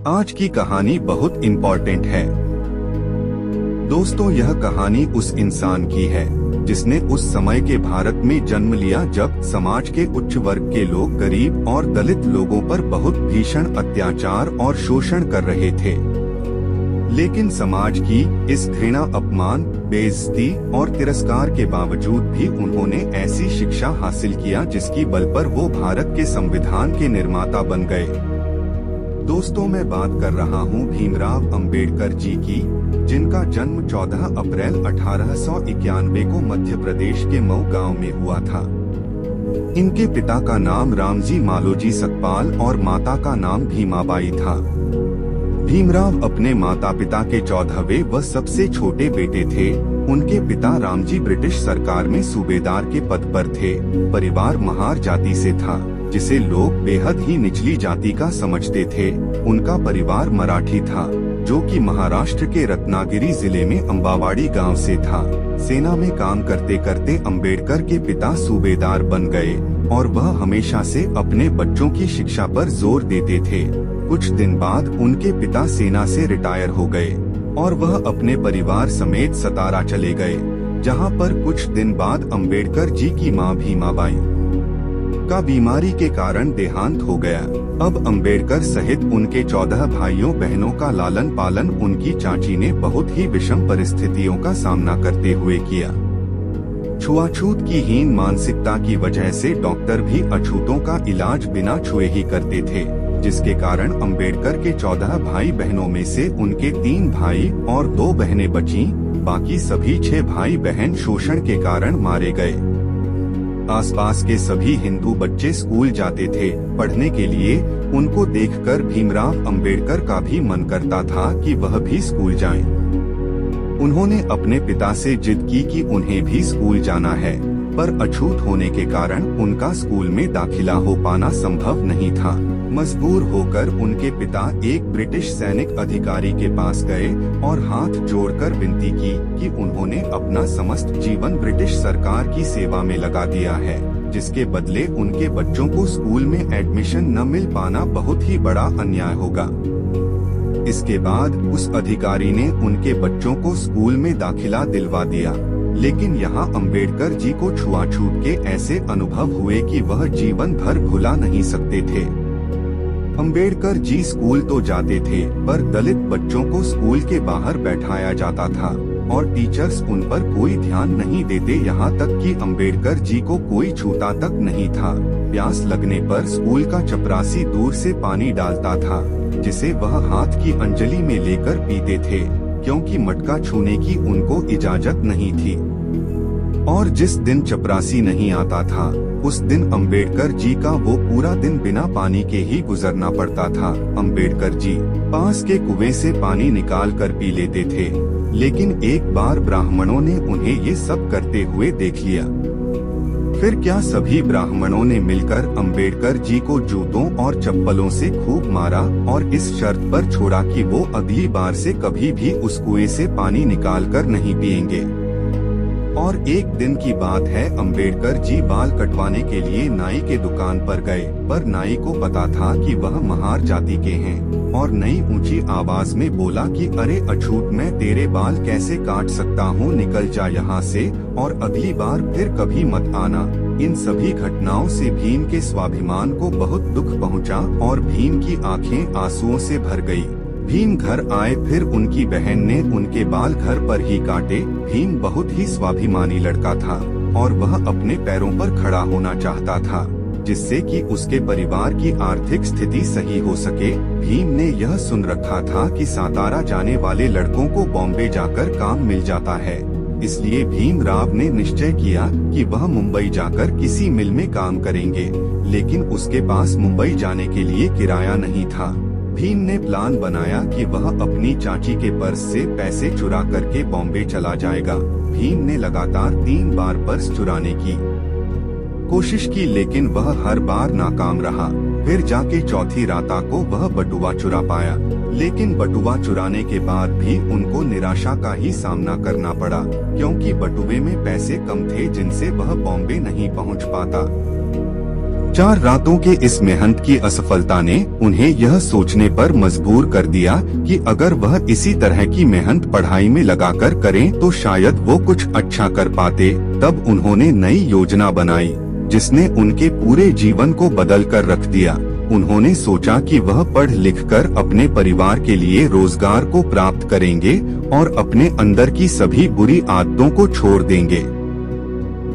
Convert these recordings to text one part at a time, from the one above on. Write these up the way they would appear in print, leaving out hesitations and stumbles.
आज की कहानी बहुत इम्पोर्टेंट है दोस्तों। यह कहानी उस इंसान की है जिसने उस समय के भारत में जन्म लिया जब समाज के उच्च वर्ग के लोग गरीब और दलित लोगों पर बहुत भीषण अत्याचार और शोषण कर रहे थे। लेकिन समाज की इस घृणा, अपमान, बेइज्जती और तिरस्कार के बावजूद भी उन्होंने ऐसी शिक्षा हासिल किया जिसकी बल पर वो भारत के संविधान के निर्माता बन गए। दोस्तों, मैं बात कर रहा हूँ भीमराव अंबेडकर जी की, जिनका जन्म 14 अप्रैल 1891 को मध्य प्रदेश के मऊ गांव में हुआ था। इनके पिता का नाम रामजी मालोजी सकपाल और माता का नाम भीमाबाई था। भीमराव अपने माता पिता के 14वें व सबसे छोटे बेटे थे। उनके पिता रामजी ब्रिटिश सरकार में सूबेदार के पद पर थे। परिवार महार जाति से था, जिसे लोग बेहद ही निचली जाति का समझते थे। उनका परिवार मराठी था, जो कि महाराष्ट्र के रत्नागिरी जिले में अंबावाड़ी गांव से था। सेना में काम करते करते अंबेडकर के पिता सूबेदार बन गए और वह हमेशा से अपने बच्चों की शिक्षा पर जोर देते थे। कुछ दिन बाद उनके पिता सेना से रिटायर हो गए और वह अपने परिवार समेत सतारा चले गए, जहां पर कुछ दिन बाद अंबेडकर जी की मां भीमाबाई का बीमारी के कारण देहांत हो गया। अब अंबेडकर सहित उनके 14 भाइयों बहनों का लालन पालन उनकी चाची ने बहुत ही विषम परिस्थितियों का सामना करते हुए किया। छुआछूत की हीन मानसिकता की वजह से डॉक्टर भी अछूतों का इलाज बिना छुए ही करते थे, जिसके कारण अंबेडकर के 14 भाई बहनों में से उनके 3 भाई और 2 बहनें बचीं। बाकी सभी 6 भाई बहन शोषण के कारण मारे गए। आसपास के सभी हिंदू बच्चे स्कूल जाते थे पढ़ने के लिए। उनको देखकर भीमराव अंबेडकर का भी मन करता था कि वह भी स्कूल जाएं। उन्होंने अपने पिता से जिद की कि उन्हें भी स्कूल जाना है, पर अछूत होने के कारण उनका स्कूल में दाखिला हो पाना संभव नहीं था। मजबूर होकर उनके पिता एक ब्रिटिश सैनिक अधिकारी के पास गए और हाथ जोड़कर विनती की कि उन्होंने अपना समस्त जीवन ब्रिटिश सरकार की सेवा में लगा दिया है, जिसके बदले उनके बच्चों को स्कूल में एडमिशन न मिल पाना बहुत ही बड़ा अन्याय होगा। इसके बाद उस अधिकारी ने उनके बच्चों को स्कूल में दाखिला दिलवा दिया। लेकिन यहाँ अंबेडकर जी को छुआछूत के ऐसे अनुभव हुए कि वह जीवन भर भुला नहीं सकते थे। अंबेडकर जी स्कूल तो जाते थे, पर दलित बच्चों को स्कूल के बाहर बैठाया जाता था और टीचर्स उन पर कोई ध्यान नहीं देते। यहाँ तक कि अंबेडकर जी को कोई छूता तक नहीं था। प्यास लगने पर स्कूल का चपरासी दूर से पानी डालता था, जिसे वह हाथ की अंजलि में लेकर पीते थे, क्योंकि मटका छूने की उनको इजाजत नहीं थी। और जिस दिन चपरासी नहीं आता था, उस दिन अंबेडकर जी का वो पूरा दिन बिना पानी के ही गुजरना पड़ता था। अंबेडकर जी पास के कुएं से पानी निकाल कर पी लेते थे, लेकिन एक बार ब्राह्मणों ने उन्हें ये सब करते हुए देख लिया। फिर क्या सभी ब्राह्मणों ने मिलकर अंबेडकर जी को जूतों और चप्पलों से खूब मारा और इस शर्त पर छोड़ा कि वो अगली बार से कभी भी उस कुएं से पानी निकाल कर नहीं पिएंगे। और एक दिन की बात है, अंबेडकर जी बाल कटवाने के लिए नाई के दुकान पर गए, पर नाई को पता था कि वह महार जाति के हैं और नई ऊंची आवाज में बोला कि अरे अछूत, मैं तेरे बाल कैसे काट सकता हूँ, निकल जा यहाँ से और अगली बार फिर कभी मत आना। इन सभी घटनाओं से भीम के स्वाभिमान को बहुत दुख पहुँचा और भीम की आंखें आंसुओं से भर गयी। भीम घर आए, फिर उनकी बहन ने उनके बाल घर पर ही काटे। भीम बहुत ही स्वाभिमानी लड़का था और वह अपने पैरों पर खड़ा होना चाहता था, जिससे कि उसके परिवार की आर्थिक स्थिति सही हो सके। भीम ने यह सुन रखा था कि सातारा जाने वाले लड़कों को बॉम्बे जाकर काम मिल जाता है, इसलिए भीमराव ने निश्चय किया कि वह मुंबई जाकर किसी मिल में काम करेंगे। लेकिन उसके पास मुंबई जाने के लिए किराया नहीं था। भीम ने प्लान बनाया कि वह अपनी चाची के पर्स से पैसे चुरा करके बॉम्बे चला जाएगा। भीम ने लगातार 3 बार पर्स चुराने की कोशिश की, लेकिन वह हर बार नाकाम रहा। फिर जाके चौथी रात को वह बटुआ चुरा पाया, लेकिन बटुआ चुराने के बाद भी उनको निराशा का ही सामना करना पड़ा, क्योंकि बटुए में पैसे कम थे जिनसे वह बॉम्बे नहीं पहुंच पाता। 4 रातों के इस मेहनत की असफलता ने उन्हें यह सोचने पर मजबूर कर दिया कि अगर वह इसी तरह की मेहनत पढ़ाई में लगाकर करें तो शायद वो कुछ अच्छा कर पाते। तब उन्होंने नई योजना बनाई जिसने उनके पूरे जीवन को बदल कर रख दिया। उन्होंने सोचा कि वह पढ़ लिख कर अपने परिवार के लिए रोजगार को प्राप्त करेंगे और अपने अंदर की सभी बुरी आदतों को छोड़ देंगे।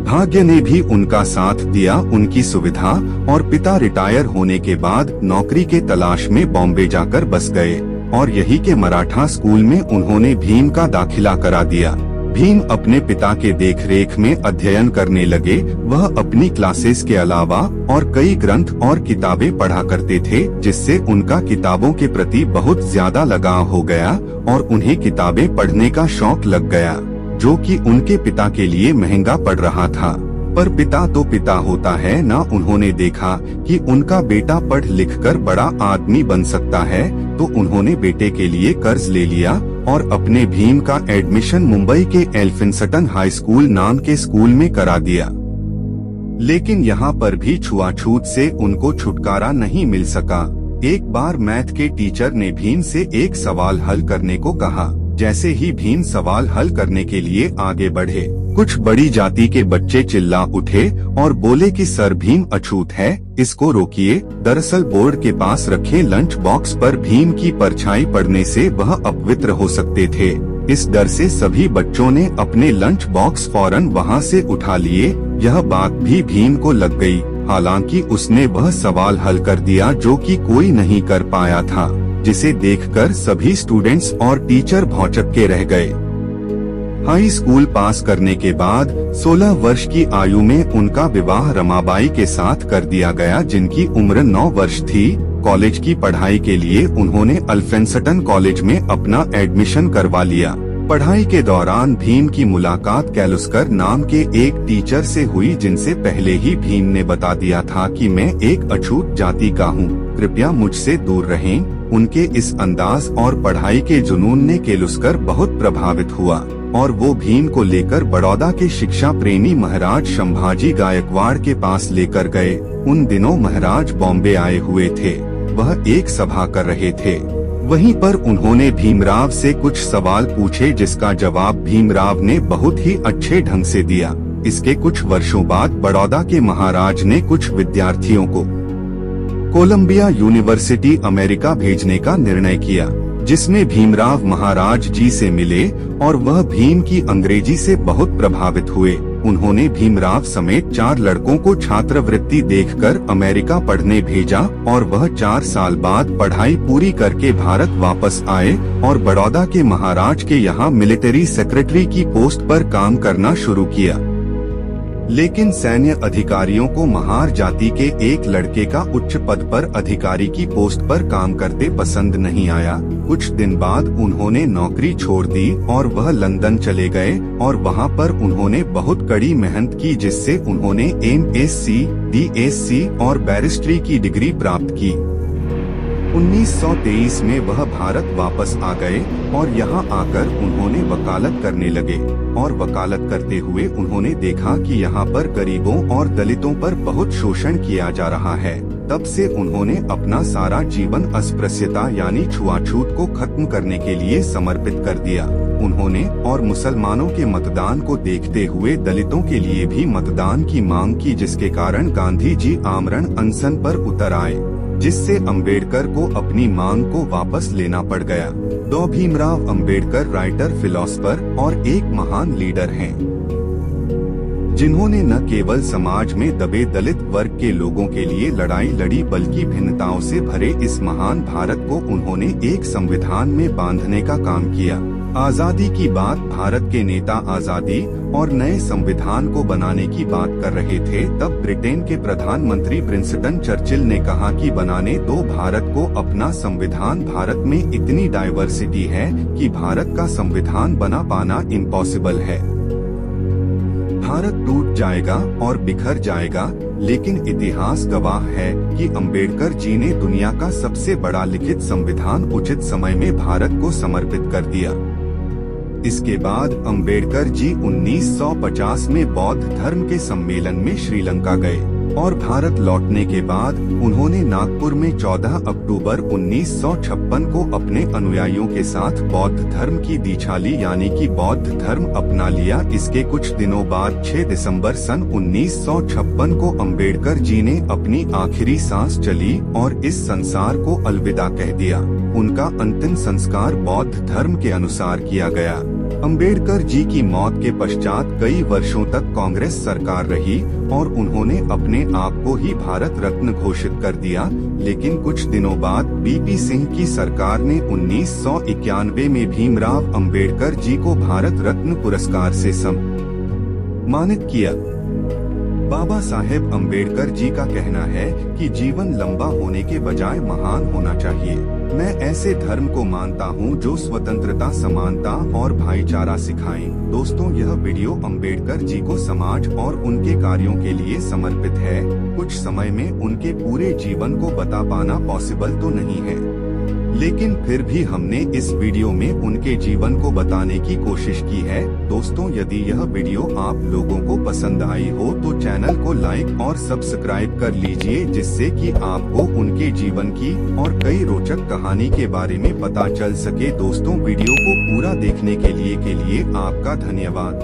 भाग्य ने भी उनका साथ दिया। उनकी सुविधा और पिता रिटायर होने के बाद नौकरी के तलाश में बॉम्बे जाकर बस गए और यही के मराठा स्कूल में उन्होंने भीम का दाखिला करा दिया। भीम अपने पिता के देखरेख में अध्ययन करने लगे। वह अपनी क्लासेस के अलावा और कई ग्रंथ और किताबें पढ़ा करते थे, जिससे उनका किताबों के प्रति बहुत ज्यादा लगाव हो गया और उन्हें किताबें पढ़ने का शौक लग गया, जो कि उनके पिता के लिए महंगा पड़ रहा था। पर पिता तो पिता होता है ना। उन्होंने देखा कि उनका बेटा पढ़ लिख कर बड़ा आदमी बन सकता है, तो उन्होंने बेटे के लिए कर्ज ले लिया और अपने भीम का एडमिशन मुंबई के एल्फिंस्टन हाई स्कूल नाम के स्कूल में करा दिया। लेकिन यहाँ पर भी छुआछूत से उनको छुटकारा नहीं मिल सका। एक बार मैथ के टीचर ने भीम से एक सवाल हल करने को कहा। जैसे ही भीम सवाल हल करने के लिए आगे बढ़े, कुछ बड़ी जाति के बच्चे चिल्ला उठे और बोले कि सर भीम अछूत है, इसको रोकिए। दरअसल बोर्ड के पास रखे लंच बॉक्स पर भीम की परछाई पड़ने से वह अपवित्र हो सकते थे। इस डर से सभी बच्चों ने अपने लंच बॉक्स फौरन वहां से उठा लिए। यह बात भी भीम को लग गई। हालांकि उसने वह सवाल हल कर दिया जो कि कोई नहीं कर पाया था, जिसे देखकर सभी स्टूडेंट्स और टीचर भौचक्के के रह गए। हाई स्कूल पास करने के बाद 16 वर्ष की आयु में उनका विवाह रमाबाई के साथ कर दिया गया, जिनकी उम्र 9 वर्ष थी। कॉलेज की पढ़ाई के लिए उन्होंने एल्फिंस्टन कॉलेज में अपना एडमिशन करवा लिया। पढ़ाई के दौरान भीम की मुलाकात कैलुस्कर नाम के एक टीचर से हुई, जिनसे पहले ही भीम ने बता दिया था कि मैं एक अछूत जाति का हूँ, कृपया मुझसे दूर रहें। उनके इस अंदाज और पढ़ाई के जुनून ने कैलुस्कर बहुत प्रभावित हुआ और वो भीम को लेकर बड़ौदा के शिक्षा प्रेमी महाराज संभाजी गायकवाड़ के पास लेकर गए। उन दिनों महाराज बॉम्बे आए हुए थे। वह एक सभा कर रहे थे। वहीं पर उन्होंने भीमराव से कुछ सवाल पूछे, जिसका जवाब भीमराव ने बहुत ही अच्छे ढंग से दिया। इसके कुछ वर्षों बाद बड़ौदा के महाराज ने कुछ विद्यार्थियों को कोलंबिया यूनिवर्सिटी अमेरिका भेजने का निर्णय किया, जिसमें भीमराव महाराज जी से मिले और वह भीम की अंग्रेजी से बहुत प्रभावित हुए। उन्होंने भीमराव समेत 4 लड़कों को छात्रवृत्ति देखकर अमेरिका पढ़ने भेजा और वह 4 साल बाद पढ़ाई पूरी करके भारत वापस आए और बड़ौदा के महाराज के यहाँ मिलिट्री सेक्रेटरी की पोस्ट पर काम करना शुरू किया। लेकिन सैन्य अधिकारियों को महार जाति के एक लड़के का उच्च पद पर अधिकारी की पोस्ट पर काम करते पसंद नहीं आया। कुछ दिन बाद उन्होंने नौकरी छोड़ दी और वह लंदन चले गए और वहां पर उन्होंने बहुत कड़ी मेहनत की, जिससे उन्होंने MSc, DSc और बैरिस्ट्री की डिग्री प्राप्त की। 1923 में वह भारत वापस आ गए और यहाँ आकर उन्होंने वकालत करने लगे और वकालत करते हुए उन्होंने देखा कि यहाँ पर गरीबों और दलितों पर बहुत शोषण किया जा रहा है। तब से उन्होंने अपना सारा जीवन अस्पृश्यता यानी छुआछूत को खत्म करने के लिए समर्पित कर दिया। उन्होंने और मुसलमानों के मतदान को देखते हुए दलितों के लिए भी मतदान की मांग की, जिसके कारण गांधी जी आमरण अनशन पर उतर आए, जिससे अंबेडकर को अपनी मांग को वापस लेना पड़ गया। डॉ भीमराव अंबेडकर राइटर, फिलोसफर और एक महान लीडर हैं, जिन्होंने न केवल समाज में दबे दलित वर्ग के लोगों के लिए लड़ाई लड़ी, बल्कि भिन्नताओं से भरे इस महान भारत को उन्होंने एक संविधान में बांधने का काम किया। आजादी की बात भारत के नेता आजादी और नए संविधान को बनाने की बात कर रहे थे, तब ब्रिटेन के प्रधानमंत्री विंस्टन चर्चिल ने कहा कि बनाने दो भारत को अपना संविधान। भारत में इतनी डाइवर्सिटी है कि भारत का संविधान बना पाना इम्पॉसिबल है। भारत टूट जाएगा और बिखर जाएगा, लेकिन इतिहास गवाह है कि अंबेडकर जी ने दुनिया का सबसे बड़ा लिखित संविधान उचित समय में भारत को समर्पित कर दिया। इसके बाद अंबेडकर जी 1950 में बौद्ध धर्म के सम्मेलन में श्रीलंका गए। और भारत लौटने के बाद उन्होंने नागपुर में 14 अक्टूबर 1956 को अपने अनुयायियों के साथ बौद्ध धर्म की दीक्षा ली, यानी कि बौद्ध धर्म अपना लिया। इसके कुछ दिनों बाद 6 दिसंबर सन 1956 को अंबेडकर जी ने अपनी आखिरी सांस चली और इस संसार को अलविदा कह दिया। उनका अंतिम संस्कार बौद्ध धर्म के अनुसार किया गया। अंबेडकर जी की मौत के पश्चात कई वर्षों तक कांग्रेस सरकार रही और उन्होंने अपने आप को ही भारत रत्न घोषित कर दिया, लेकिन कुछ दिनों बाद बीपी सिंह की सरकार ने 1991 में भीमराव अंबेडकर जी को भारत रत्न पुरस्कार से सम्मानित किया। बाबा साहेब अंबेडकर जी का कहना है कि जीवन लंबा होने के बजाय महान होना चाहिए। मैं ऐसे धर्म को मानता हूं जो स्वतंत्रता, समानता और भाईचारा सिखाएं। दोस्तों, यह वीडियो अंबेडकर जी को समाज और उनके कार्यों के लिए समर्पित है। कुछ समय में उनके पूरे जीवन को बता पाना पॉसिबल तो नहीं है, लेकिन फिर भी हमने इस वीडियो में उनके जीवन को बताने की कोशिश की है। दोस्तों, यदि यह वीडियो आप लोगों को पसंद आई हो तो चैनल को लाइक और सब्सक्राइब कर लीजिए, जिससे कि आपको उनके जीवन की और कई रोचक कहानी के बारे में पता चल सके। दोस्तों, वीडियो को पूरा देखने के लिए आपका धन्यवाद।